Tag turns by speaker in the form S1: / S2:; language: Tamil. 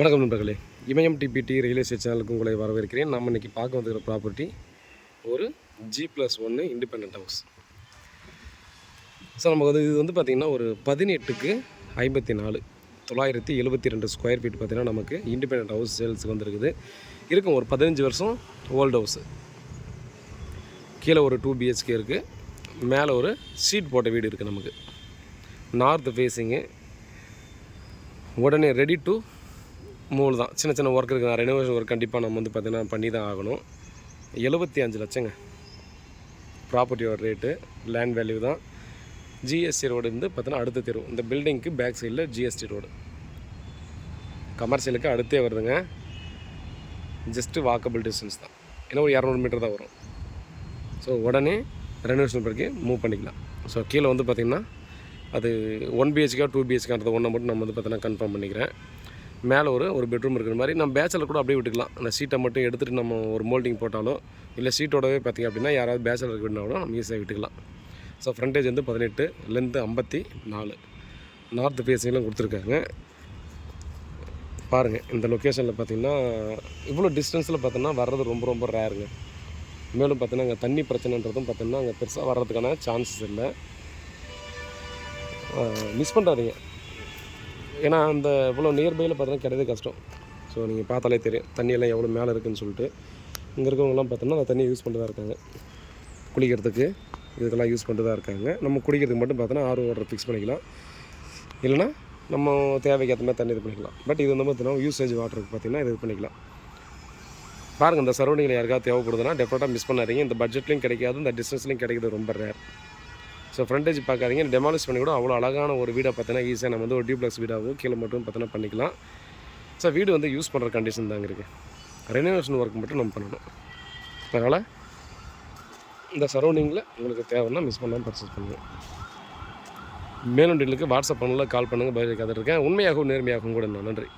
S1: வணக்கம் நண்பர்களே, இமயம் டிபிடி ரியல் எஸ்டேட் சேனலுக்கு உங்களை வரவேற்கிறேன். நம்ம இன்றைக்கி பார்க்க வந்துக்கிற ப்ராப்பர்ட்டி ஒரு G+1 இண்டிபெண்ட் ஹவுஸ். ஸோ நமக்கு இது வந்து பார்த்திங்கன்னா ஒரு 18க்கு 54 972 ஸ்கொயர் ஃபீட் பார்த்திங்கன்னா நமக்கு இண்டிபெண்ட் ஹவுஸ் சேல்ஸுக்கு வந்துருக்குது. இருக்கும் ஒரு 15 வருஷம் ஓல்டு ஹவுஸு. கீழே ஒரு 2 BHK இருக்குது. மேலே ஒரு ஷீட் போட்ட வீடு இருக்குது. நமக்கு நார்த் ஃபேஸிங்கு. உடனே ரெடி டு மூணு தான். சின்ன சின்ன ஒர்க் இருக்குது. ரெனோவேஷன் ஒர்க் கண்டிப்பாக நம்ம வந்து பார்த்திங்கன்னா பண்ணி தான் ஆகணும். 75 லட்சங்க ப்ராப்பர்ட்டியோட ரேட்டு. லேண்ட் வேல்யூ தான். GST ரோடு வந்து பார்த்தீங்கன்னா அடுத்த தெரு. இந்த பில்டிங்க்கு பேக் சைடில் GST ரோடு. கமர்ஷியலுக்கு அடுத்தே வருதுங்க. ஜஸ்ட்டு வாக்கபிள் டிஸ்டன்ஸ் தான். ஏன்னா ஒரு 200 மீட்டர் தான் வரும். ஸோ உடனே ரெனோவேஷன் பிறகு மூவ் பண்ணிக்கலாம். ஸோ கீழே வந்து பார்த்திங்கன்னா அது 1 BHK 2 BHKன்றது ஒன்றை மட்டும் நம்ம வந்து பார்த்தீங்கன்னா கன்ஃபார்ம் பண்ணிக்கிறேன். மேலே ஒரு பெட்ரூம் இருக்கிற மாதிரி நம்ம பேச்சலர் கூட அப்படியே விட்டுக்கலாம். அந்த சீட்டை மட்டும் எடுத்துகிட்டு நம்ம ஒரு மோல்டிங் போட்டாலோ இல்லை சீட்டோடவே பார்த்திங்க அப்படின்னா யாராவது பேச்சலருக்கு விட்டுனா கூட நம்ம ஈஸியாக விட்டுக்கலாம். ஸோ ஃப்ரண்டேஜ் வந்து 18, லென்த்து 54. நார்த் ஃபேஸிங்லாம் கொடுத்துருக்காங்க. பாருங்கள், இந்த லொக்கேஷனில் பார்த்திங்கன்னா இவ்வளோ டிஸ்டன்ஸில் பார்த்தோன்னா வர்றது ரொம்ப ரொம்ப ரேருங்க. மேலும் பார்த்தீங்கன்னா அங்கே தண்ணி பிரச்சனைன்றதும் பார்த்தோன்னா அங்கே பெருசாக வர்றதுக்கான சான்சஸ் இல்லை. மிஸ் பண்ணுறாதீங்க. ஏன்னா அந்த இவ்வளோ நியர்பையில் பார்த்தீங்கன்னா கிடையாது கஷ்டம். ஸோ நீங்கள் பார்த்தாலே தெரியும் தண்ணியெல்லாம் எவ்வளோ மேலே இருக்குதுன்னு சொல்லிட்டு. இங்கே இருக்கவங்கலாம் பார்த்தோன்னா அந்த தண்ணியை யூஸ் பண்ணிட்டு தான் இருக்காங்க. குளிக்கிறதுக்கு இதுக்கெல்லாம் யூஸ் பண்ணிட்டு தான் இருக்காங்க. நம்ம குடிக்கிறதுக்கு மட்டும் பார்த்தோன்னா ஆர்ஓ வாட்டர் ஃபிக்ஸ் பண்ணிக்கலாம். இல்லைனா நம்ம தேவைக்கு ஏற்ற மாதிரி தண்ணி இது பண்ணிக்கலாம். பட் இது வந்து பார்த்தீங்கன்னா யூசேஜ் வாட்டருக்கு பார்த்திங்கன்னா இது பண்ணிக்கலாம். பாருங்கள், இந்த சரௌண்டிங்கில் யாருக்காவது தேவைப்படுதுன்னா டெஃபினட்டாக மிஸ் பண்ணாதீங்க. இந்த பட்ஜெட்லேயும் கிடைக்காது, இந்த டிஸ்டன்ஸ்லையும் கிடைக்கிறது ரொம்ப ரேர். ஸோ ஃப்ரண்டேஜ் பார்க்காதீங்க. டெமாலிஷ் பண்ணி கூட அவ்வளோ அழகான ஒரு வீடாக பார்த்தீங்கன்னா ஈஸியாக நம்ம வந்து ஒரு டியூப்ளெக்ஸ் வீடாகவும் கீழே மட்டும் பார்த்தீங்கன்னா பண்ணிக்கலாம். ஸோ வீடு வந்து யூஸ் பண்ணுற கண்டிஷன் தாங்க இருக்குது. ரெனோவேஷன் ஒர்க் மட்டும் நம்ம பண்ணணும். அதனால் இந்த சரௌண்டிங்கில் உங்களுக்கு தேவைன்னா மிஸ் பண்ணாமல் பர்ச்சேஸ் பண்ணுங்கள். மேலும் டீலுக்கு வாட்ஸ்அப் பண்ணல, கால் பண்ணுங்கள். பதில் கதை இருக்கேன். உண்மையாகவும் நேர்மையாகவும் கூட. நன்றி.